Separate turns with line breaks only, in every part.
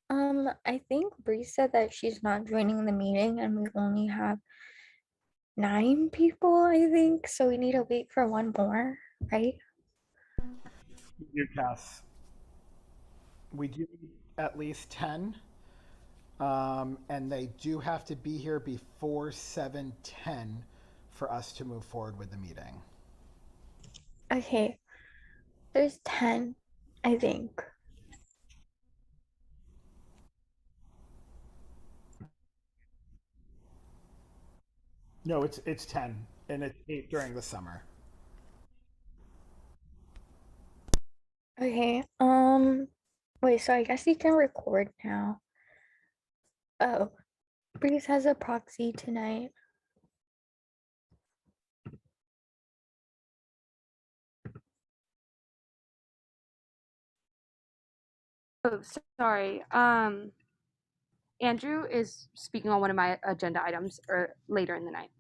I think Bree said that she's not joining the meeting and we only have 9 people, I think. So we need to wait for one more, right?
Yes. We do need at least 10. And they do have to be here before 7:10 for us to move forward with the meeting.
Okay, there's 10, I think.
No, it's 10, and it's 8 during the summer.
Okay, wait, so I guess you can record now. Oh, Breeze has a proxy tonight.
Oh, sorry. Andrew is speaking on one of my agenda items later in the night.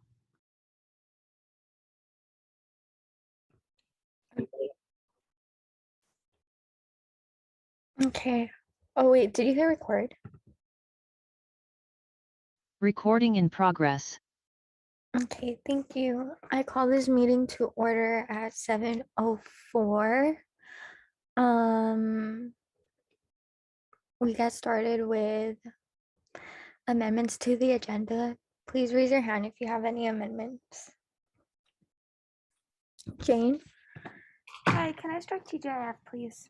Okay. Oh, wait, did you hit record?
Recording in progress.
Okay, thank you. I call this meeting to order at 7:04. We get started with amendments to the agenda. Please raise your hand if you have any amendments. Jane?
Hi, can I strike TJF, please?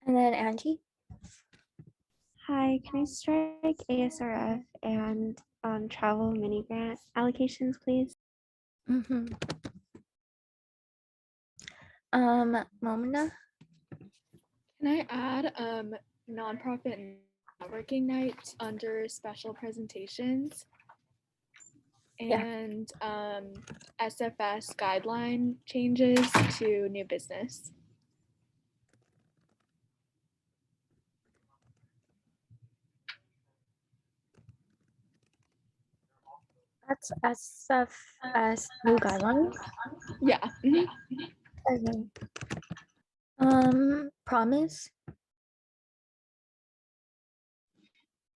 And then Angie?
Hi, can I strike ASRF and travel mini grant allocations, please?
Momina?
Can I add nonprofit networking night under special presentations and SFS guideline changes to new business?
That's SFS new guidelines.
Yeah.
Okay. Promise?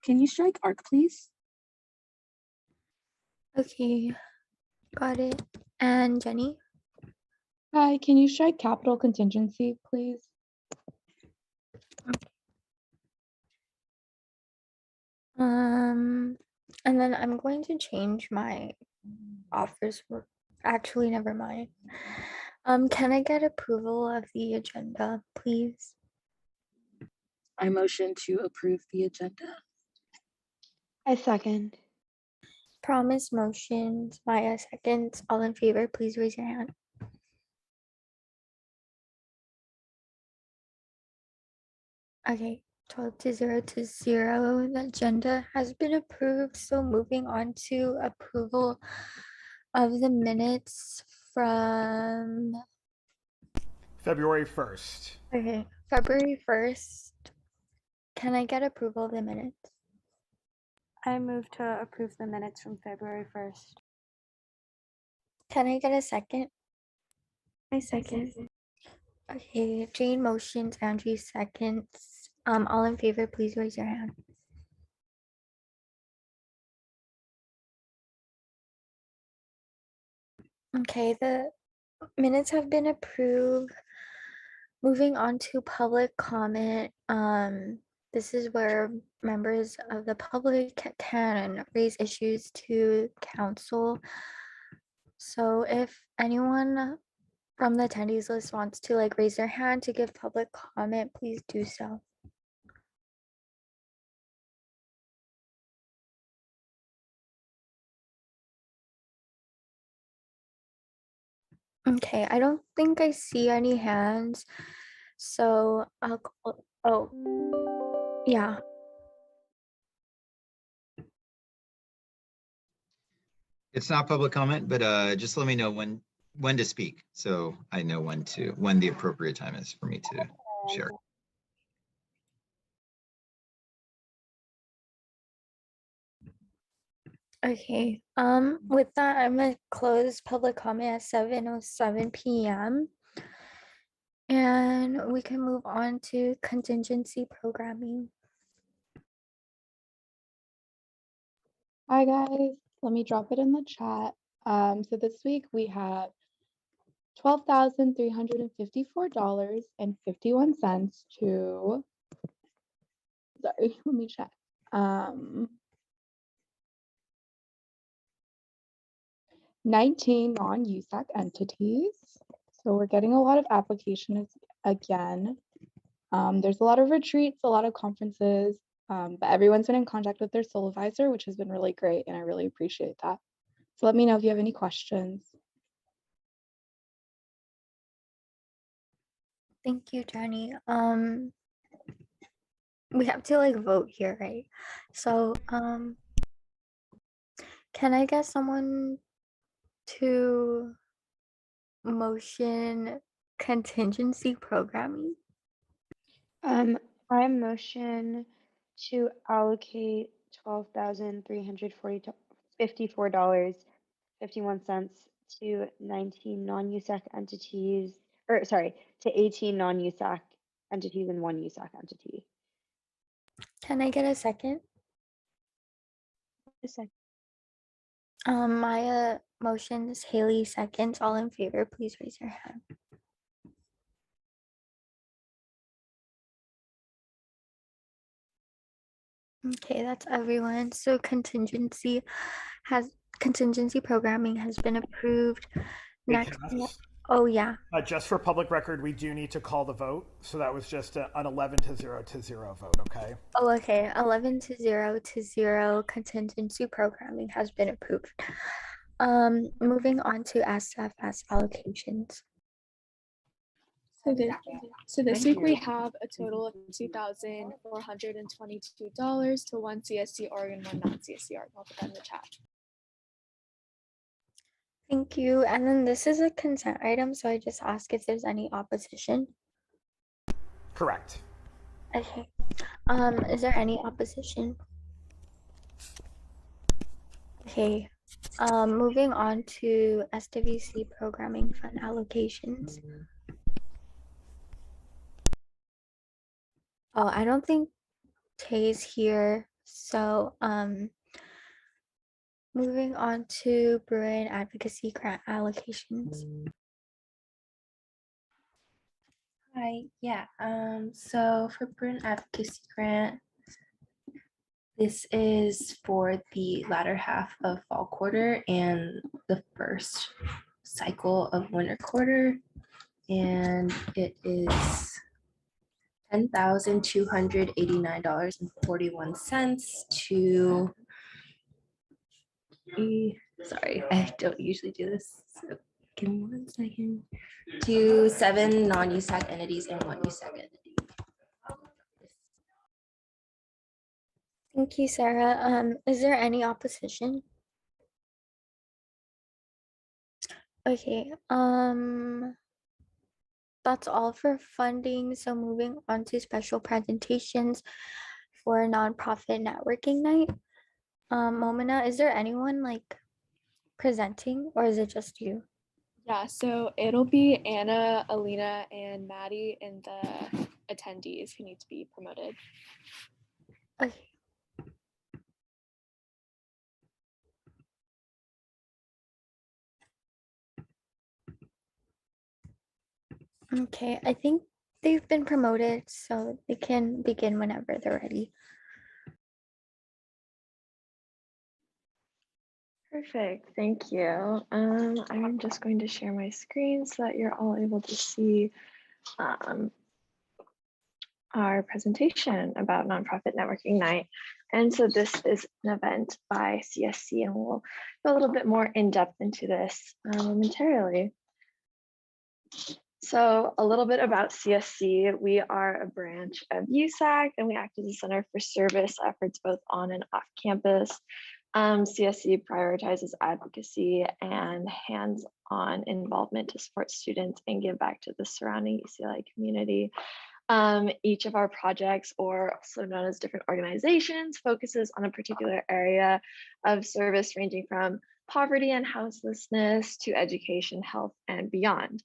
Can you strike ARC, please?
Okay, got it. And Jenny?
Hi, can you strike capital contingency, please?
And then I'm going to change my offers. Actually, never mind. Can I get approval of the agenda, please?
I motion to approve the agenda.
I second.
Promise motions, Maya seconds. All in favor, please raise your hand. Okay, 12 to 0 to 0. The agenda has been approved. So moving on to approval of the minutes from
February 1st.
okay, February 1st. Can I get approval of the minutes?
I move to approve the minutes from February 1st.
Can I get a second?
I second.
Okay, Jane motions, Andrew seconds. All in favor, please raise your hand. Okay, the minutes have been approved. Moving on to public comment. This is where members of the public can raise issues to council. So if anyone from the attendees list wants to raise their hand to give public comment, please do so. Okay, I don't think I see any hands. So I'll call, oh, yeah.
It's not public comment, but just let me know when to speak, so I know when the appropriate time is for me to share.
Okay, with that, I'm gonna close public comment at 7:07 p.m. And we can move on to contingency programming.
Hi guys, let me drop it in the chat. So this week we have $12,354.51 to, sorry, let me check. 19 non-USAC entities. So we're getting a lot of applications again. There's a lot of retreats, a lot of conferences, but everyone's been in contact with their supervisor, which has been really great, and I really appreciate that. So let me know if you have any questions.
Thank you, Jenny. We have to like vote here, right? So, can I get someone to motion contingency programming?
I motion to allocate $12,354.51 to 19 non-USAC entities, or sorry, to 18 non-USAC entities and 1 USAC entity.
Can I get a second?
A second.
Maya motions, Haley seconds. All in favor, please raise your hand. Okay, that's everyone. So contingency programming has been approved. Next, oh yeah.
Just for public record, we do need to call the vote. So that was just an 11 to 0 vote, okay?
Oh, okay. 11 to 0 contingency programming has been approved. Moving on to Sfs allocations.
So this week we have a total of $2,422 to 1 CSC org and 1 non-CSC org. I'll put that in the chat.
Thank you. And then this is a consent item, so I just ask if there's any opposition.
Correct.
Okay. Is there any opposition? Okay. Moving on to SWC programming fund allocations. Oh, I don't think Tay's here. So moving on to Bruin advocacy grant allocations.
Hi, yeah. So for Bruin advocacy grant, this is for the latter half of fall quarter and the first cycle of winter quarter, and it is $10,289.41 to. Sorry, I don't usually do this. So give me 1 second. To 7 non-USAC entities and 1 USAC entity.
Thank you, Sarah. Is there any opposition? Okay, that's all for funding. So moving on to special presentations for nonprofit networking night. Momina, is there anyone like presenting or is it just you?
Yeah, so it'll be Anna, Alina, and Maddie and the attendees who need to be promoted.
Okay. Okay, I think they've been promoted, so they can begin whenever they're ready.
Perfect, thank you. I'm just going to share my screen so that you're all able to see our presentation about Nonprofit Networking Night. And so this is an event by CSC, and we'll go a little bit more in depth into this momentarily. So a little bit about CSC. We are a branch of USAC, and we act as a center for service efforts both on and off campus. CSC prioritizes advocacy and hands-on involvement to support students and give back to the surrounding UCLA community. Each of our projects, or also known as different organizations, focuses on a particular area of service ranging from poverty and houselessness to education, health, and beyond.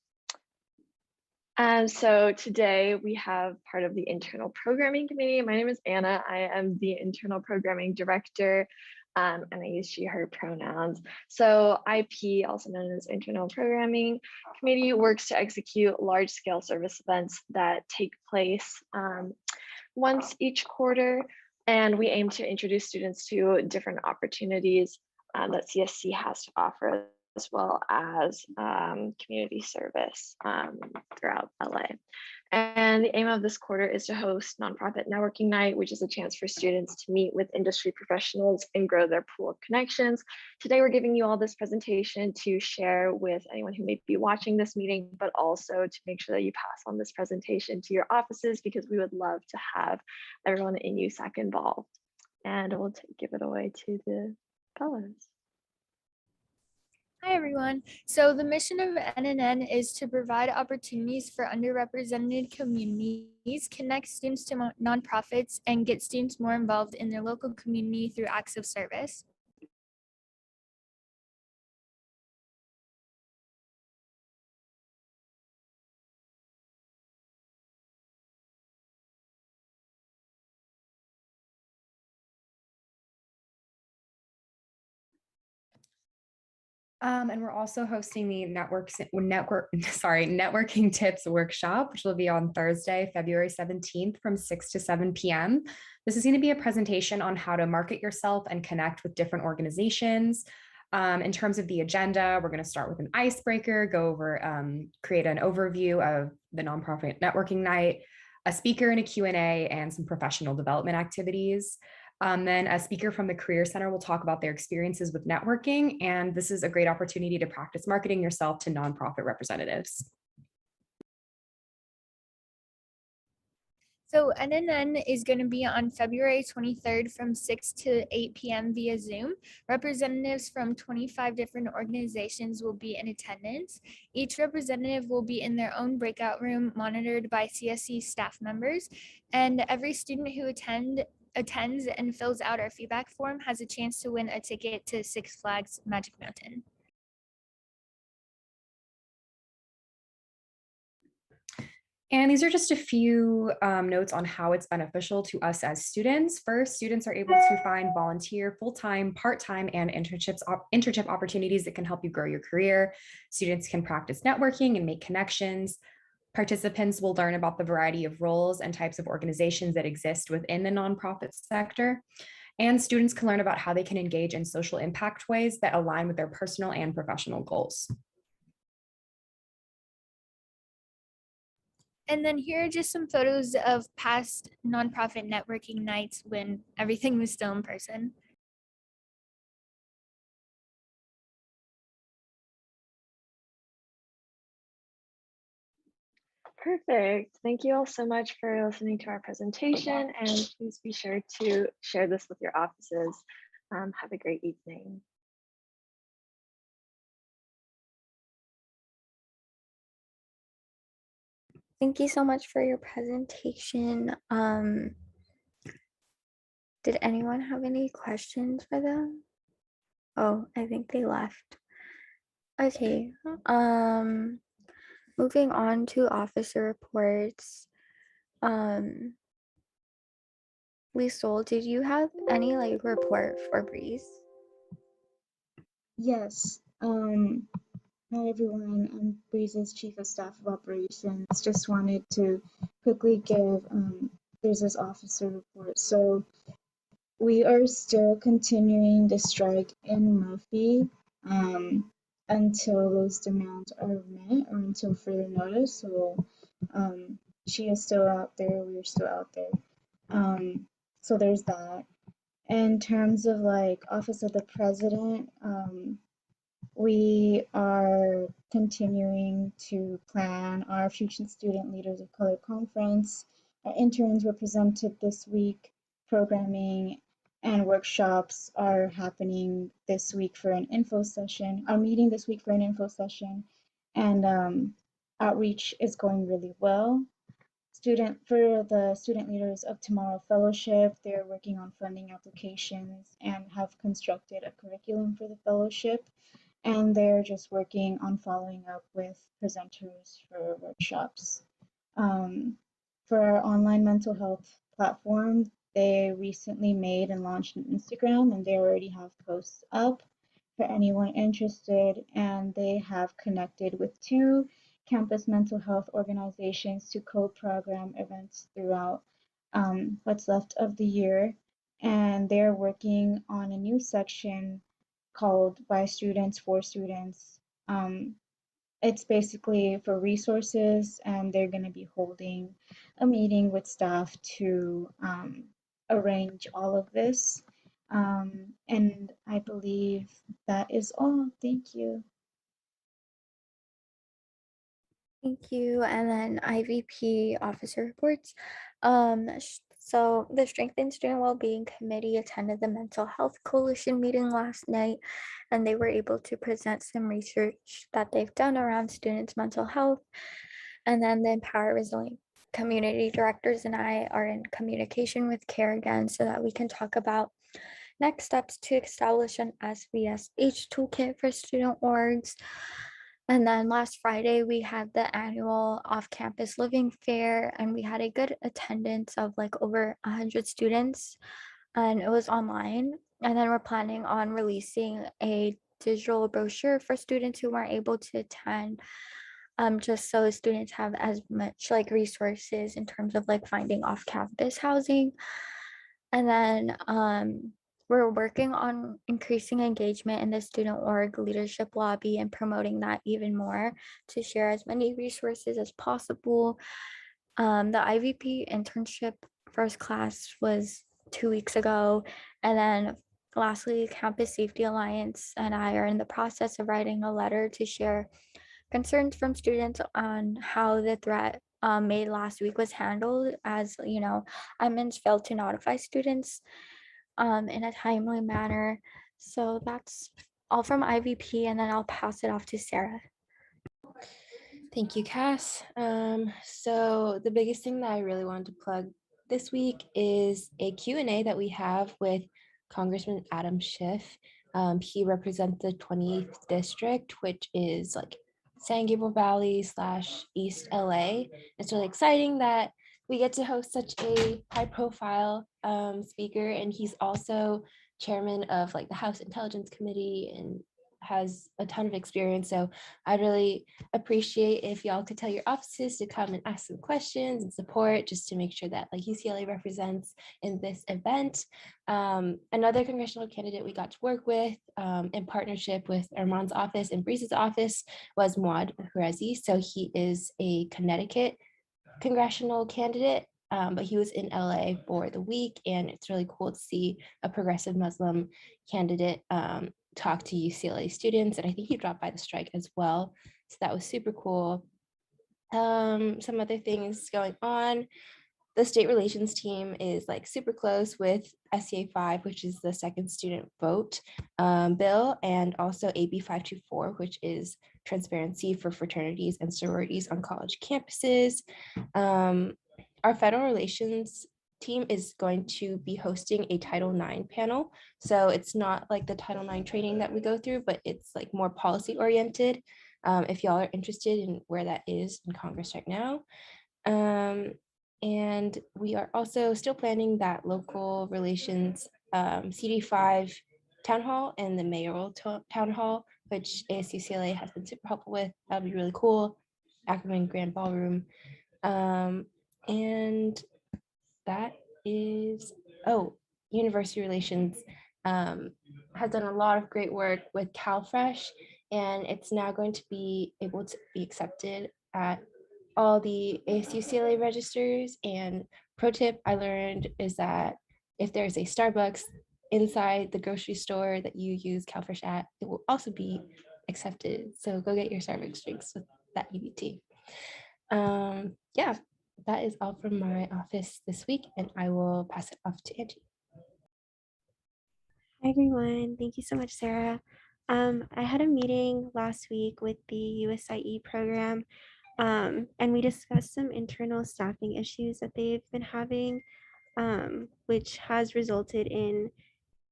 So today we have part of the internal programming committee. My name is Anna. I am the internal programming director, and I use she, her pronouns. So IP, also known as internal programming committee, works to execute large scale service events that take place once each quarter. And we aim to introduce students to different opportunities that CSC has to offer, as well as community service throughout LA. And the aim of this quarter is to host Nonprofit Networking Night, which is a chance for students to meet with industry professionals and grow their pool of connections. Today, we're giving you all this presentation to share with anyone who may be watching this meeting, but also to make sure that you pass on this presentation to your offices, because we would love to have everyone in USAC involved. And we'll give it away to the fellows.
Hi, everyone. So the mission of NNN is to provide opportunities for underrepresented communities, connect students to nonprofits, and get students more involved in their local community through acts of service.
And we're also hosting the networking tips workshop, which will be on Thursday, February 17th from 6 to 7 p.m. This is going to be a presentation on how to market yourself and connect with different organizations. In terms of the agenda, we're going to start with an icebreaker, go over, create an overview of the nonprofit networking night, a speaker and a Q&A, and some professional development activities. Then a speaker from the Career Center will talk about their experiences with networking, and this is a great opportunity to practice marketing yourself to nonprofit representatives.
So NNN is going to be on February 23rd from 6 to 8 p.m. via Zoom. Representatives from 25 different organizations will be in attendance. Each representative will be in their own breakout room monitored by CSC staff members, and every student who attends and fills out our feedback form has a chance to win a ticket to Six Flags Magic Mountain.
And these are just a few notes on how it's beneficial to us as students. First, students are able to find volunteer, full-time, part-time, and internship opportunities that can help you grow your career. Students can practice networking and make connections. Participants will learn about the variety of roles and types of organizations that exist within the nonprofit sector. And students can learn about how they can engage in social impact ways that align with their personal and professional goals.
And then here are just some photos of past nonprofit networking nights when everything was still in person.
Perfect. Thank you all so much for listening to our presentation, and please be sure to share this with your offices. Have a great evening.
Thank you so much for your presentation. Did anyone have any questions for them? Oh, I think they left. Okay. Moving on to officer reports. Liesel, did you have any report for Breeze?
Yes. Hi everyone. I'm Breeze's Chief of Staff of Operations. Just wanted to quickly give Breeze's officer report. So we are still continuing the strike in Murphy until those demands are met or until further notice. So she is still out there. We're still out there. So there's that. In terms of Office of the President, we are continuing to plan our Future Student Leaders of Color Conference. Our interns were presented this week. Programming and workshops are happening this week for an info session. Our meeting this week for an info session. And outreach is going really well. For the Student Leaders of Tomorrow Fellowship, they're working on funding applications and have constructed a curriculum for the fellowship. And they're just working on following up with presenters for workshops. For our online mental health platform, they recently made and launched an Instagram, and they already have posts up for anyone interested, and they have connected with 2 campus mental health organizations to co-program events throughout what's left of the year. And they're working on a new section called By Students for Students. It's basically for resources, and they're going to be holding a meeting with staff to arrange all of this. And I believe that is all. Thank you.
Thank you. And then IVP officer reports. So the Strengthen Student Wellbeing Committee attended the Mental Health Coalition meeting last night, and they were able to present some research that they've done around students' mental health. And then the Empower Resilient community directors and I are in communication with CARE again so that we can talk about next steps to establish an SVSH toolkit for student orgs. And then last Friday, we had the annual off-campus living fair, and we had a good attendance of like over 100 students, and it was online. And then we're planning on releasing a digital brochure for students who weren't able to attend, just so students have as much like resources in terms of like finding off-campus housing. And then we're working on increasing engagement in the student org leadership lobby and promoting that even more to share as many resources as possible. The IVP internship first class was 2 weeks ago. And then lastly, Campus Safety Alliance and I are in the process of writing a letter to share concerns from students on how the threat made last week was handled, as you know, admins failed to notify students in a timely manner. So that's all from IVP, and then I'll pass it off to Sarah.
Thank you, Cass. So the biggest thing that I really wanted to plug this week is a Q&A that we have with Congressman Adam Schiff. He represents the 28th district, which is like San Gabriel Valley / East LA. It's really exciting that we get to host such a high profile speaker, and he's also chairman of like the House Intelligence Committee and has a ton of experience. So I'd really appreciate if y'all could tell your offices to come and ask some questions and support, just to make sure that like UCLA represents in this event. Another congressional candidate we got to work with in partnership with Armand's office and Breeze's office was Muad Hurezi. So he is a Connecticut congressional candidate, but he was in LA for the week, and it's really cool to see a progressive Muslim candidate talk to UCLA students, and I think he dropped by the strike as well, so that was super cool. Some other things going on. The state relations team is like super close with SCA 5, which is the second student vote bill, and also AB 524, which is transparency for fraternities and sororities on college campuses. Our federal relations team is going to be hosting a Title IX panel. So it's not like the Title IX training that we go through, but it's like more policy oriented. If y'all are interested in where that is in Congress right now. And we are also still planning that local relations CD5 town hall and the mayoral town hall, which ASUCLA has been super helpful with. That would be really cool. Ackerman Grand Ballroom. And that is, university relations has done a lot of great work with CalFresh, and it's now going to be able to be accepted at all the ASUCLA registers. And pro tip I learned is that if there's a Starbucks inside the grocery store that you use CalFresh at, it will also be accepted. So go get your Starbucks drinks with that UBT. Yeah, that is all from my office this week, and I will pass it off to Angie.
Hi everyone, thank you so much, Sarah. I had a meeting last week with the USIE program, and we discussed some internal staffing issues that they've been having, which has resulted in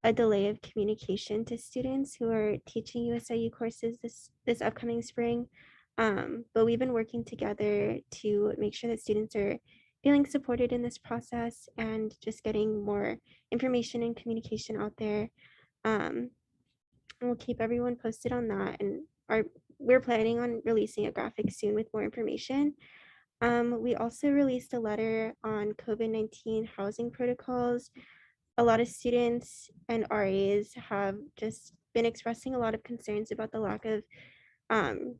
a delay of communication to students who are teaching USIE courses this upcoming spring. But we've been working together to make sure that students are feeling supported in this process and just getting more information and communication out there. And we'll keep everyone posted on that. And we're planning on releasing a graphic soon with more information. We also released a letter on COVID-19 housing protocols. A lot of students and RAs have just been expressing a lot of concerns about the lack of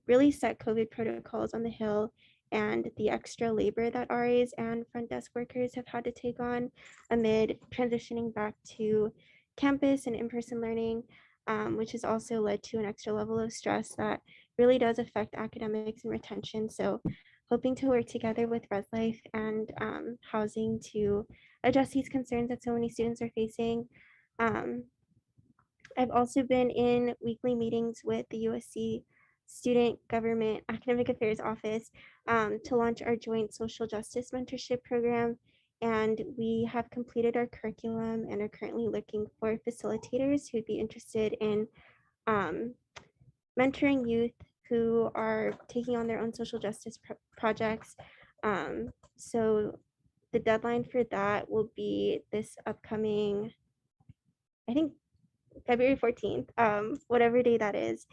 really set COVID protocols on the Hill and the extra labor that RAs and front desk workers have had to take on amid transitioning back to campus and in-person learning, which has also led to an extra level of stress that really does affect academics and retention. So hoping to work together with Res Life and housing to address these concerns that so many students are facing. I've also been in weekly meetings with the USC Student Government Academic Affairs Office to launch our joint social justice mentorship program. And we have completed our curriculum and are currently looking for facilitators who'd be interested in mentoring youth who are taking on their own social justice projects. So the deadline for that will be this upcoming, I think, February 14th, whatever day that is.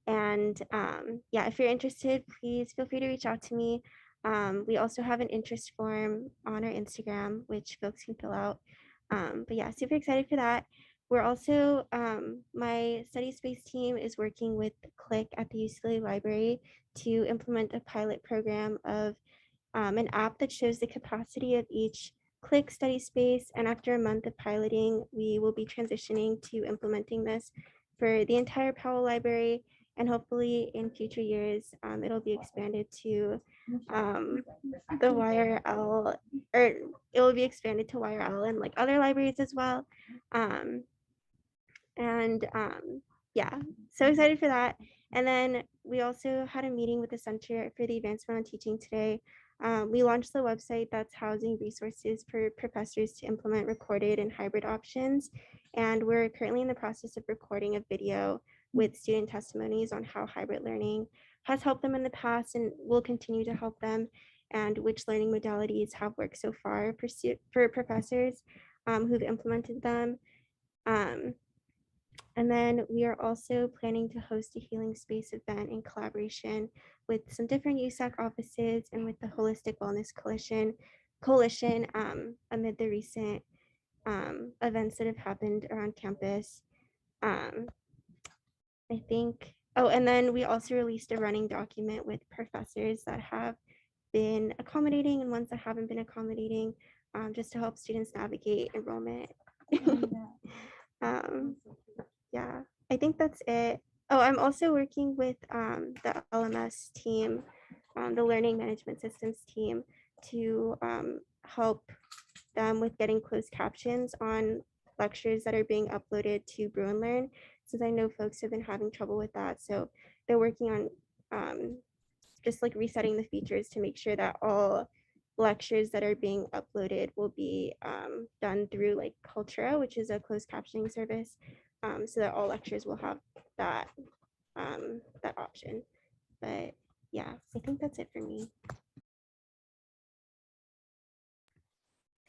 And yeah, if you're interested, please feel free to reach out to me. We also have an interest form on our Instagram, which folks can fill out. But yeah, super excited for that. We're also, my study space team is working with Click at the UCLA Library to implement a pilot program of an app that shows the capacity of each Click study space. And after a month of piloting, we will be transitioning to implementing this for the entire Powell Library. And hopefully in future years, it'll be expanded to the YRL, or it will be expanded to YRL and like other libraries as well. Yeah, so excited for that. And then we also had a meeting with the Center for the Advancement on Teaching today. We launched the website that's housing resources for professors to implement recorded and hybrid options. And we're currently in the process of recording a video with student testimonies on how hybrid learning has helped them in the past and will continue to help them, and which learning modalities have worked so far for professors who've implemented them. And then we are also planning to host a healing space event in collaboration with some different USAC offices and with the Holistic Wellness Coalition amid the recent events that have happened around campus. I think, oh, and then we also released a running document with professors that have been accommodating and ones that haven't been accommodating, just to help students navigate enrollment. Yeah, I think that's it. Oh, I'm also working with the LMS team, the Learning Management Systems team, to help them with getting closed captions on lectures that are being uploaded to Brew and Learn, since I know folks have been having trouble with that. So they're working on just like resetting the features to make sure that all lectures that are being uploaded will be done through like Cultura, which is a closed captioning service, so that all lectures will have that that option. But yeah, I think that's it for me.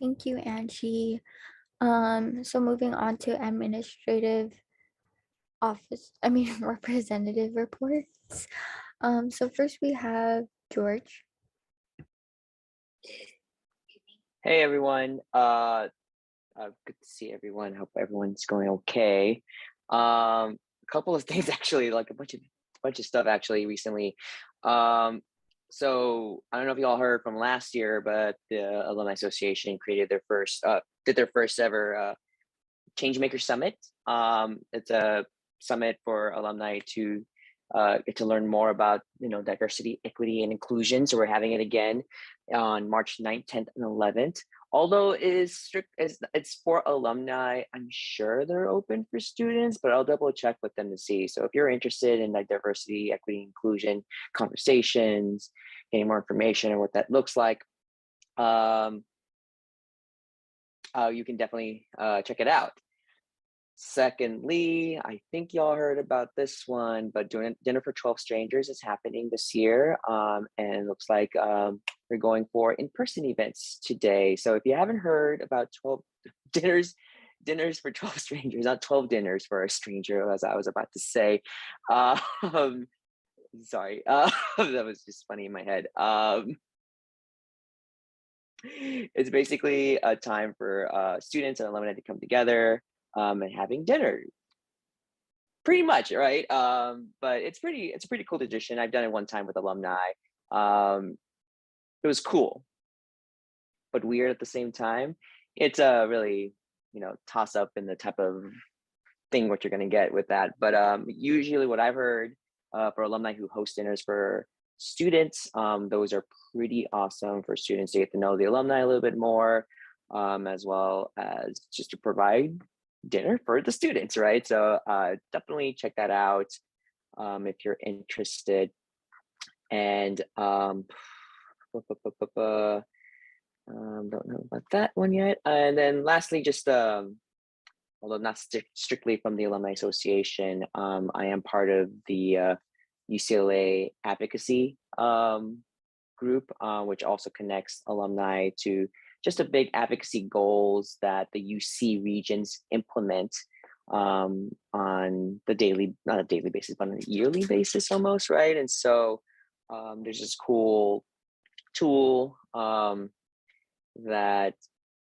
Thank you, Angie. So moving on to administrative representative reports. So first we have George.
Hey everyone, good to see everyone. Hope everyone's going okay. A couple of things actually, like a bunch of stuff actually recently. So I don't know if you all heard from last year, but the Alumni Association created their first, did their first ever Changemaker Summit. It's a summit for alumni to get to learn more about diversity, equity, and inclusion. So we're having it again on March 9th, 10th, and 11th. Although it is strict, it's for alumni, I'm sure they're open for students, but I'll double check with them to see. So if you're interested in like diversity, equity, inclusion conversations, getting more information on what that looks like, you can definitely check it out. Secondly, I think y'all heard about this one, but doing Dinner for 12 Strangers is happening this year. And it looks like we're going for in-person events today. So if you haven't heard about 12 dinners for 12 strangers, not 12 dinners for a stranger, as I was about to say. Sorry, that was just funny in my head. It's basically a time for students and alumni to come together and having dinner, pretty much, right? But it's a pretty cool tradition. I've done it one time with alumni. It was cool, but weird at the same time. It's a really, toss up in the type of thing what you're going to get with that. But usually what I've heard for alumni who host dinners for students, those are pretty awesome for students to get to know the alumni a little bit more, as well as just to provide dinner for the students, right? So definitely check that out if you're interested. And don't know about that one yet. And then lastly, just although not strictly from the Alumni Association, I am part of the UCLA advocacy group, which also connects alumni to just a big advocacy goals that the UC regions implement on the daily, not a daily basis, but on a yearly basis almost, right? And so there's this cool tool that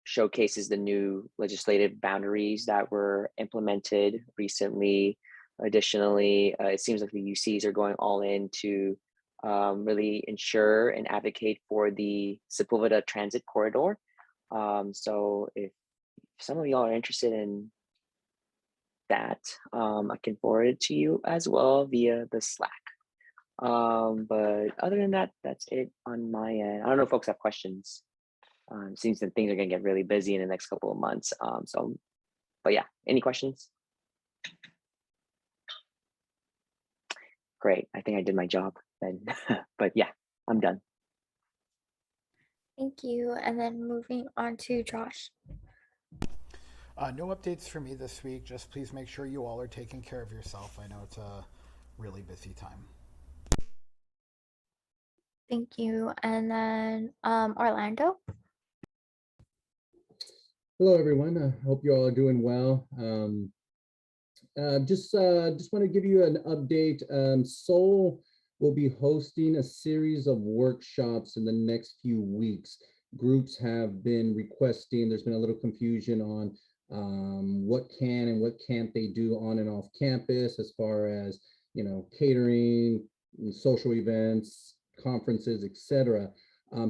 showcases the new legislative boundaries that were implemented recently. Additionally, it seems like the UCs are going all in to really ensure and advocate for the Sepulveda transit corridor. So if some of y'all are interested in that, I can forward it to you as well via the Slack. But other than that, that's it on my end. I don't know if folks have questions. Seems that things are gonna get really busy in the next couple of months. But yeah, any questions? Great, I think I did my job then. But yeah, I'm done.
Thank you. And then moving on to Josh.
No updates for me this week. Just please make sure you all are taking care of yourself. I know it's a really busy time.
Thank you. And then Orlando.
Hello, everyone. I hope you all are doing well. Just want to give you an update. Seoul will be hosting a series of workshops in the next few weeks. Groups have been requesting, there's been a little confusion on what can and what can't they do on and off campus as far as, catering, social events, conferences, etc.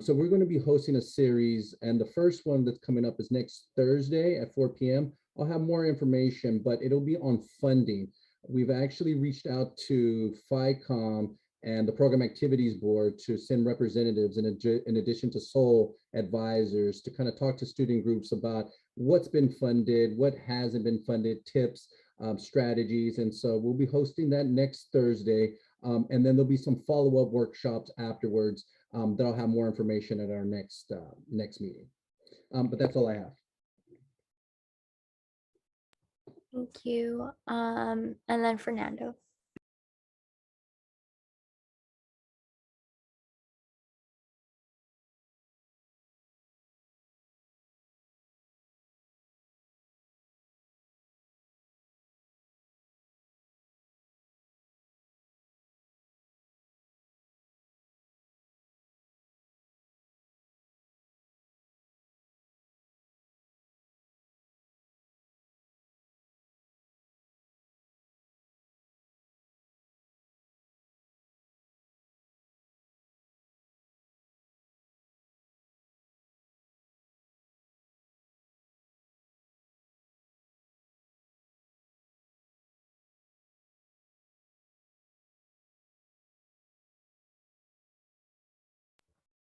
So we're going to be hosting a series, and the first one that's coming up is next Thursday at 4 p.m. I'll have more information, but it'll be on funding. We've actually reached out to FICOM and the Program Activities Board to send representatives in addition to Seoul advisors to kind of talk to student groups about what's been funded, what hasn't been funded, tips, strategies. And so we'll be hosting that next Thursday. And then there'll be some follow-up workshops afterwards that I'll have more information at our next meeting. But that's all I have.
Thank you. And then Fernando.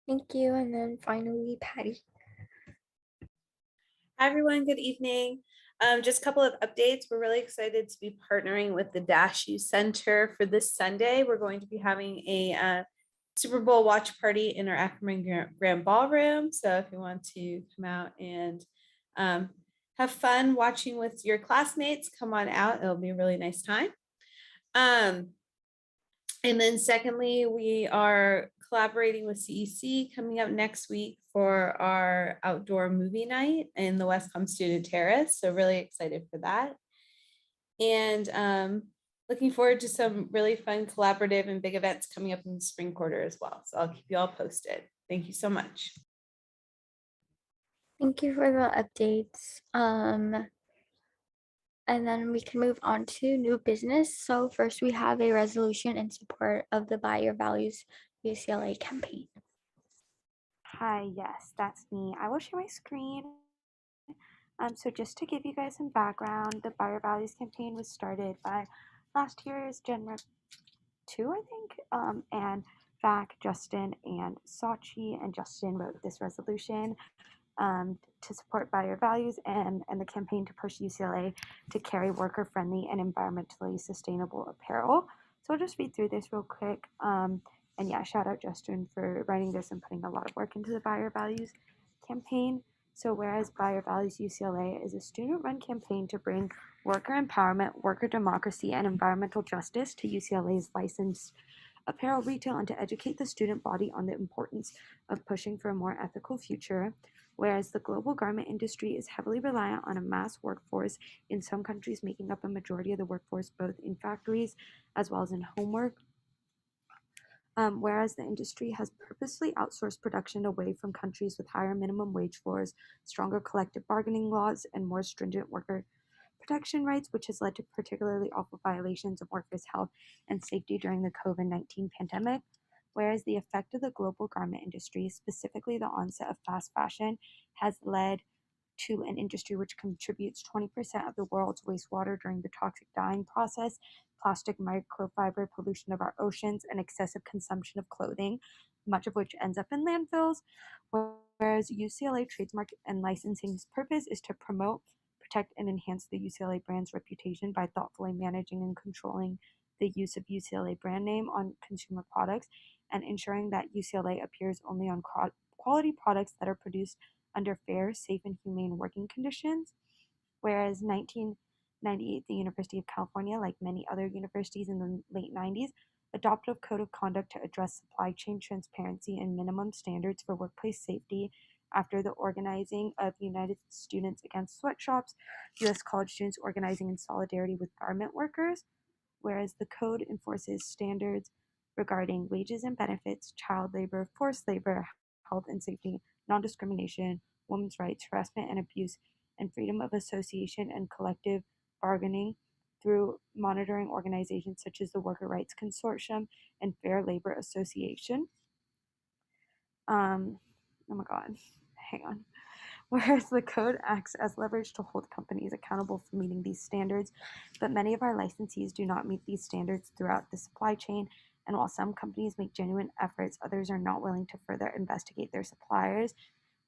Thank you. And then finally, Patty.
Hi, everyone. Good evening. Just a couple of updates. We're really excited to be partnering with the Dash U Center for this Sunday. We're going to be having a Super Bowl watch party in our Ackerman Grand Ballroom. So if you want to come out and have fun watching with your classmates. Come on out. It'll be a really nice time. And then secondly, we are collaborating with CEC coming up next week for our outdoor movie night in the Westcom Student Terrace. So really excited for that. And looking forward to some really fun collaborative and big events coming up in the spring quarter as well. So I'll keep you all posted. Thank you so much.
Thank you for the updates. And then we can move on to new business. So first we have a resolution in support of the Buy Your Values UCLA campaign.
Hi, yes, that's me. I will share my screen. So just to give you guys some background, the Buy Your Values campaign was started by last year's Gen Rep 2, I think, and Vac, Justin, and Sachi and Justin wrote this resolution to support Buy Your Values and the campaign to push UCLA to carry worker-friendly and environmentally sustainable apparel. So I'll just read through this real quick. And yeah, shout out Justin for writing this and putting a lot of work into the Buy Your Values campaign. So whereas Buy Your Values UCLA is a student-run campaign to bring worker empowerment, worker democracy, and environmental justice to UCLA's licensed apparel retail and to educate the student body on the importance of pushing for a more ethical future. Whereas the global garment industry is heavily reliant on a mass workforce, in some countries making up a majority of the workforce both in factories as well as in homework. Whereas the industry has purposely outsourced production away from countries with higher minimum wage floors, stronger collective bargaining laws, and more stringent worker protection rights, which has led to particularly awful violations of workers' health and safety during the COVID-19 pandemic. Whereas the effect of the global garment industry, specifically the onset of fast fashion, has led to an industry which contributes 20% of the world's wastewater during the toxic dyeing process, plastic microfiber pollution of our oceans, and excessive consumption of clothing, much of which ends up in landfills. Whereas UCLA trademark and licensing's purpose is to promote, protect, and enhance the UCLA brand's reputation by thoughtfully managing and controlling the use of UCLA brand name on consumer products and ensuring that UCLA appears only on quality products that are produced under fair, safe, and humane working conditions. Whereas 1998, the University of California, like many other universities in the late 90s, adopted a code of conduct to address supply chain transparency and minimum standards for workplace safety after the organizing of United Students Against Sweatshops, U.S. college students organizing in solidarity with garment workers. Whereas the code enforces standards regarding wages and benefits, child labor, forced labor, health and safety, non-discrimination, women's rights, harassment and abuse, and freedom of association and collective bargaining through monitoring organizations such as the Worker Rights Consortium and Fair Labor Association. Oh my God, hang on. Whereas the code acts as leverage to hold companies accountable for meeting these standards, but many of our licensees do not meet these standards throughout the supply chain, and while some companies make genuine efforts, others are not willing to further investigate their suppliers,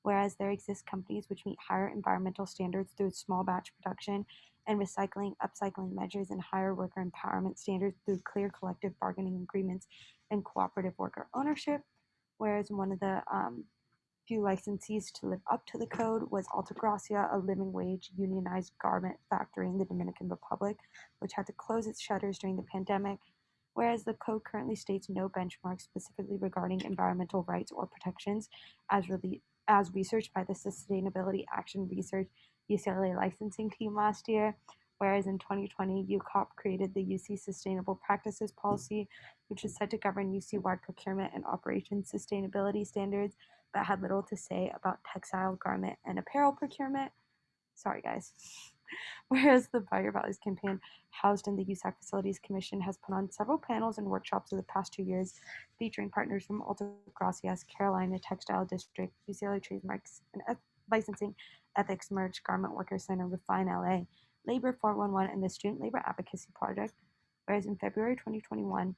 whereas there exist companies which meet higher environmental standards through small batch production and recycling, upcycling measures, and higher worker empowerment standards through clear collective bargaining agreements and cooperative worker ownership, whereas one of the few licensees to live up to the code was Altagracia, a living wage unionized garment factory in the Dominican Republic, which had to close its shutters during the pandemic, whereas the code currently states no benchmarks specifically regarding environmental rights or protections as researched by the Sustainability Action Research UCLA licensing team last year, whereas in 2020, Ucla created the UC Sustainable Practices Policy, which is set to govern UC-wide procurement and operations sustainability standards, but had little to say about textile, garment, and apparel procurement. Sorry, guys. Whereas the Buy Your Values campaign, housed in the USAC Facilities Commission, has put on several panels and workshops over the past 2 years, featuring partners from Altagracia's Carolina Textile District, UCLA Trademarks and Licensing, Ethics Merge, Garment Workers Center, Refine LA, Labor 411, and the Student Labor Advocacy Project. Whereas in February 2021,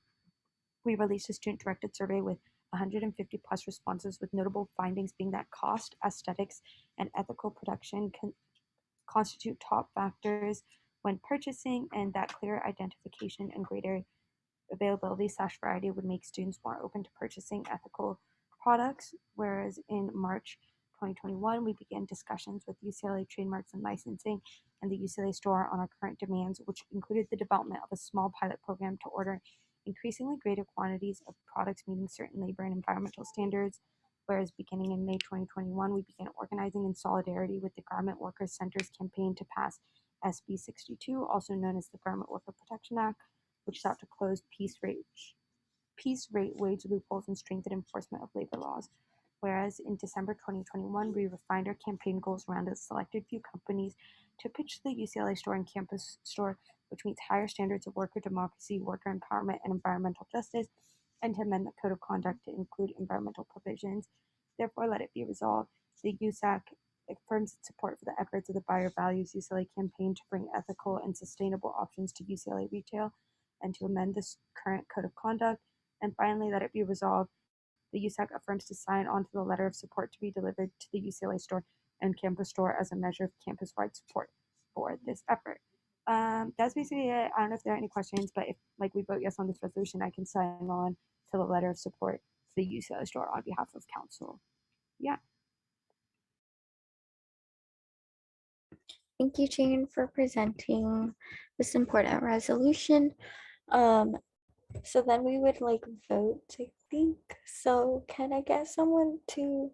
we released a student-directed survey with 150 plus responses, with notable findings being that cost, aesthetics, and ethical production constitute top factors when purchasing, and that clearer identification and greater availability/variety would make students more open to purchasing ethical products. Whereas in March
2021, we began discussions with UCLA Trademarks and Licensing and the UCLA store on our current demands, which included the development of a small pilot program to order increasingly greater quantities of products meeting certain labor and environmental standards. Whereas beginning in May 2021, we began organizing in solidarity with the Garment Workers Center's campaign to pass SB 62, also known as the Garment Worker Protection Act, which sought to close piece rate wage loopholes and strengthen enforcement of labor laws. Whereas in December 2021, we refined our campaign goals around a selected few companies to pitch the UCLA store and campus store, which meets higher standards of worker democracy, worker empowerment, and environmental justice, and to amend the code of conduct to include environmental provisions. Therefore, let it be resolved, the USAC affirms its support for the efforts of the Buyer Values UCLA campaign to bring ethical and sustainable options to UCLA retail and to amend this current code of conduct. And finally, let it be resolved, the USAC affirms to sign on to the letter of support to be delivered to the UCLA store and campus store as a measure of campus-wide support for this effort. That's basically it. I don't know if there are any questions, but if we vote yes on this resolution, I can sign on to the letter of support to the UCLA store on behalf of council. Yeah.
Thank you, Jane, for presenting this important resolution. So then we would vote, I think. So can I get someone to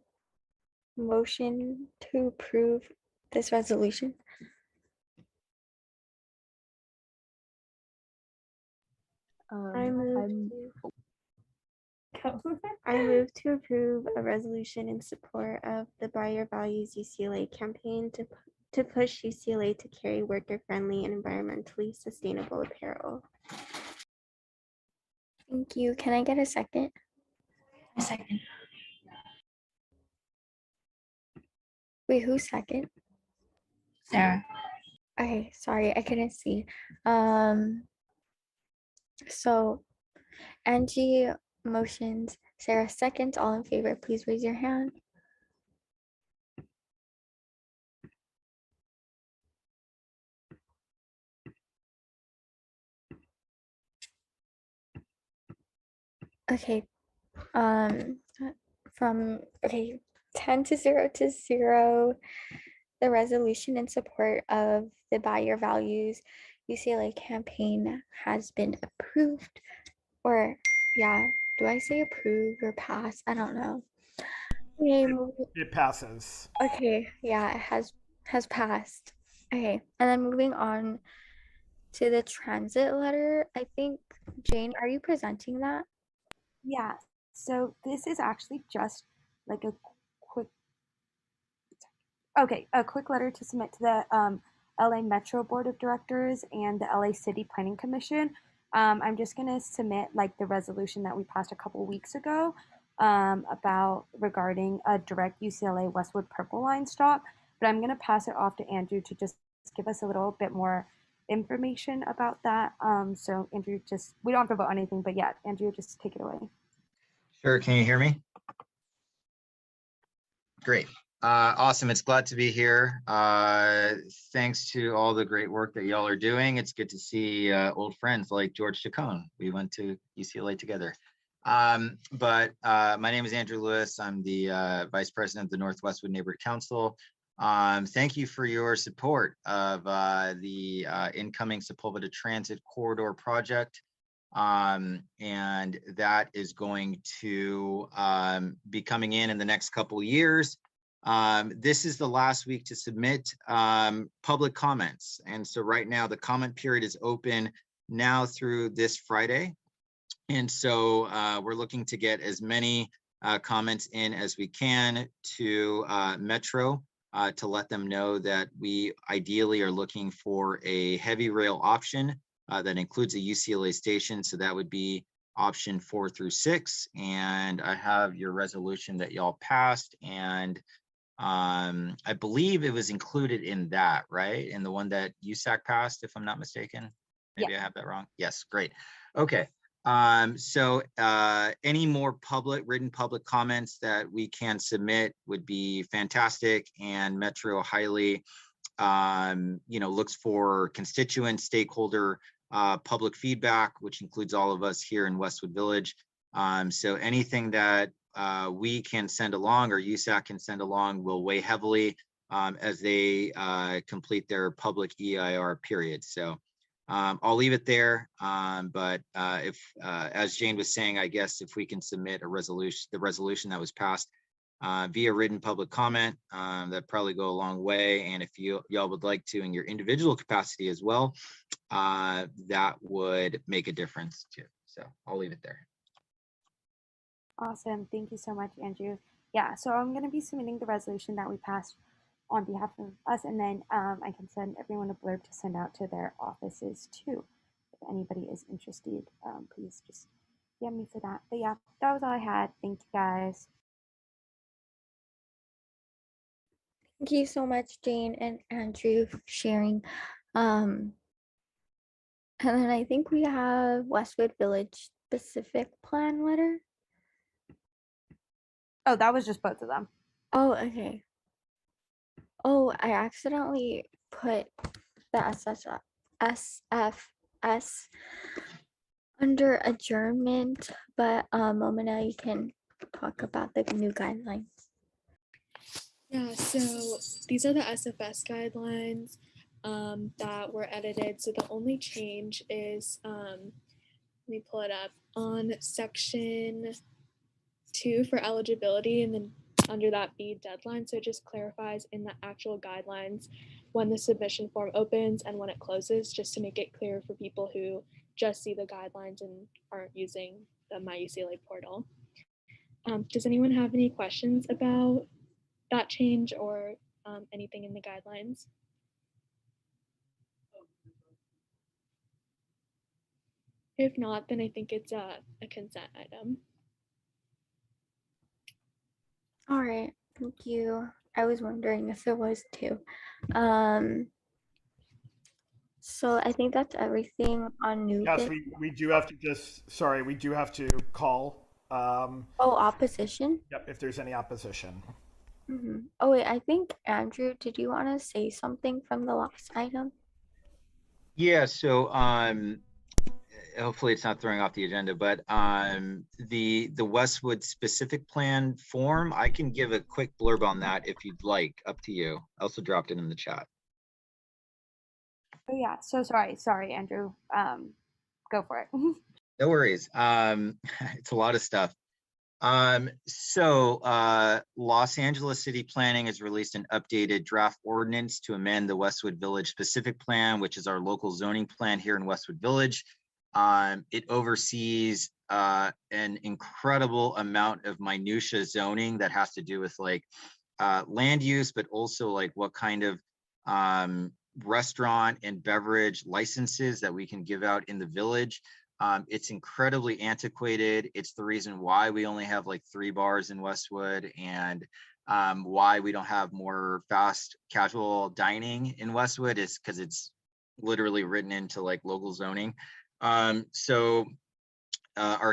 motion to approve this resolution?
I move to approve a resolution in support of the Buyer Values UCLA campaign to push UCLA to carry worker-friendly and environmentally sustainable apparel.
Thank you. Can I get a second?
A second.
Wait, who's second?
Sarah.
Okay, sorry, I couldn't see. So Angie motions, Sarah seconds, all in favor, please raise your hand. Okay, from 10 to 0 to 0, the resolution in support of the Buyer Values UCLA campaign has been approved. Or yeah, do I say approve or pass? I don't know. Okay,
it passes.
Okay, yeah, it has passed. Okay, and then moving on to the transit letter. I think, Jane, are you presenting that?
Yeah, so this is actually just a quick letter to submit to the LA Metro Board of Directors and the LA City Planning Commission. I'm just going to submit the resolution that we passed a couple weeks ago regarding a direct UCLA Westwood Purple Line stop, but I'm going to pass it off to Andrew to just give us a little bit more information about that. So Andrew, we don't have to vote on anything, but yeah, Andrew, just take it away.
Sure, can you hear me? Great. Awesome. It's glad to be here. Thanks to all the great work that y'all are doing. It's good to see old friends like George Chacon. We went to UCLA together. My name is Andrew Lewis. I'm the Vice President of the North Westwood Neighborhood Council. Thank you for your support of the incoming Sepulveda Transit Corridor project. And that is going to be coming in the next couple of years. This is the last week to submit public comments. And so right now the comment period is open now through this Friday. And so we're looking to get as many comments in as we can to Metro to let them know that we ideally are looking for a heavy rail option that includes a UCLA station. So that would be option 4 through 6. And I have your resolution that y'all passed. And I believe it was included in that, right? In the one that USAC passed, if I'm not mistaken. Maybe I have that wrong. Yes, great. Okay. So any more written public comments that we can submit would be fantastic. And Metro highly, looks for constituent, stakeholder, public feedback, which includes all of us here in Westwood Village. So anything that we can send along or USAC can send along will weigh heavily as they complete their public EIR period. So I'll leave it there. But if, as Jane was saying, I guess if we can submit a resolution, the resolution that was passed via written public comment, that'd probably go a long way. And if y'all would like to in your individual capacity as well, that would make a difference too. So I'll leave it there.
Awesome. Thank you so much, Andrew. Yeah, so I'm going to be submitting the resolution that we passed on behalf of us, and then I can send everyone a blurb to send out to their offices too. If anybody is interested, please just DM me for that. But yeah, that was all I had. Thank you guys.
Thank you so much, Jane and Andrew, for sharing. And then I think we have Westwood Village specific plan letter.
Oh, that was just both of them.
Oh, okay. Oh, I accidentally put the SFS under adjournment, but Momina, you can talk about the new guidelines.
Yeah, so these are the SFS guidelines that were edited. So the only change is, let me pull it up, on section 2 for eligibility, and then under that B deadline. So it just clarifies in the actual guidelines when the submission form opens and when it closes, just to make it clear for people who just see the guidelines and aren't using the My UCLA portal. Does anyone have any questions about that change or anything in the guidelines? If not, then I think it's a consent item.
All right, thank you. I was wondering if it was too. So I think that's everything on new.
Yes, we do have to just, sorry, we do have to call.
Oh, opposition?
Yep, if there's any opposition.
Mm-hmm. Oh wait, I think Andrew, did you want to say something from the last item?
Yeah, so hopefully it's not throwing off the agenda, but the Westwood specific plan form, I can give a quick blurb on that if you'd like, up to you. I also dropped it in the chat.
Oh yeah, so sorry, Andrew. Go for it.
No worries. It's a lot of stuff. Los Angeles City Planning has released an updated draft ordinance to amend the Westwood Village specific plan, which is our local zoning plan here in Westwood Village. It oversees an incredible amount of minutia zoning that has to do with like land use, but also like what kind of restaurant and beverage licenses that we can give out in the village. It's incredibly antiquated. It's the reason why we only have like 3 bars in Westwood, and why we don't have more fast casual dining in Westwood is because it's literally written into like local zoning. Our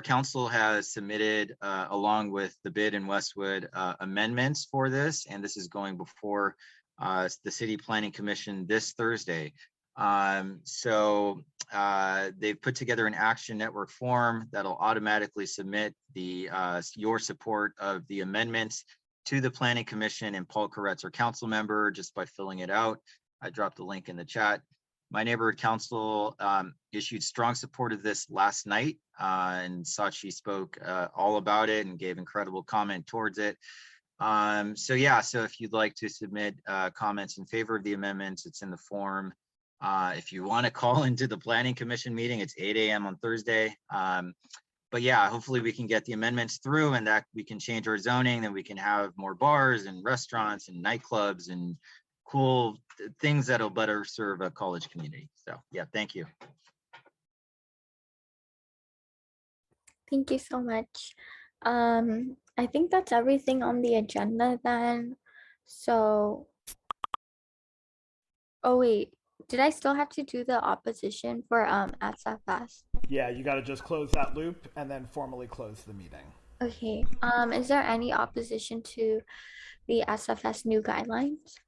council has submitted, along with the bid in Westwood, amendments for this, and this is going before the City Planning Commission this Thursday. They've put together an action network form that'll automatically submit the your support of the amendments to the Planning Commission, and Paul Koretz, our council member, just by filling it out. I dropped the link in the chat. My neighborhood council issued strong support of this last night, and Sachi spoke all about it and gave incredible comment towards it. So if you'd like to submit comments in favor of the amendments, it's in the form. If you want to call into the Planning Commission meeting, it's 8 a.m. on Thursday. But yeah, hopefully we can get the amendments through and that we can change our zoning, then we can have more bars and restaurants and nightclubs and cool things that'll better serve a college community. So yeah, thank you.
Thank you so much. I think that's everything on the agenda then. So, oh wait, did I still have to do the opposition for SFS?
Yeah, you got to just close that loop and then formally close the meeting.
Okay. Is there any opposition to the SFS new guidelines?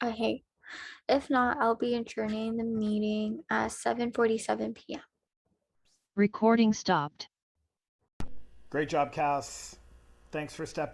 Okay. If not, I'll be adjourning the meeting at 7:47 p.m.
Recording stopped.
Great job, Cass. Thanks for stepping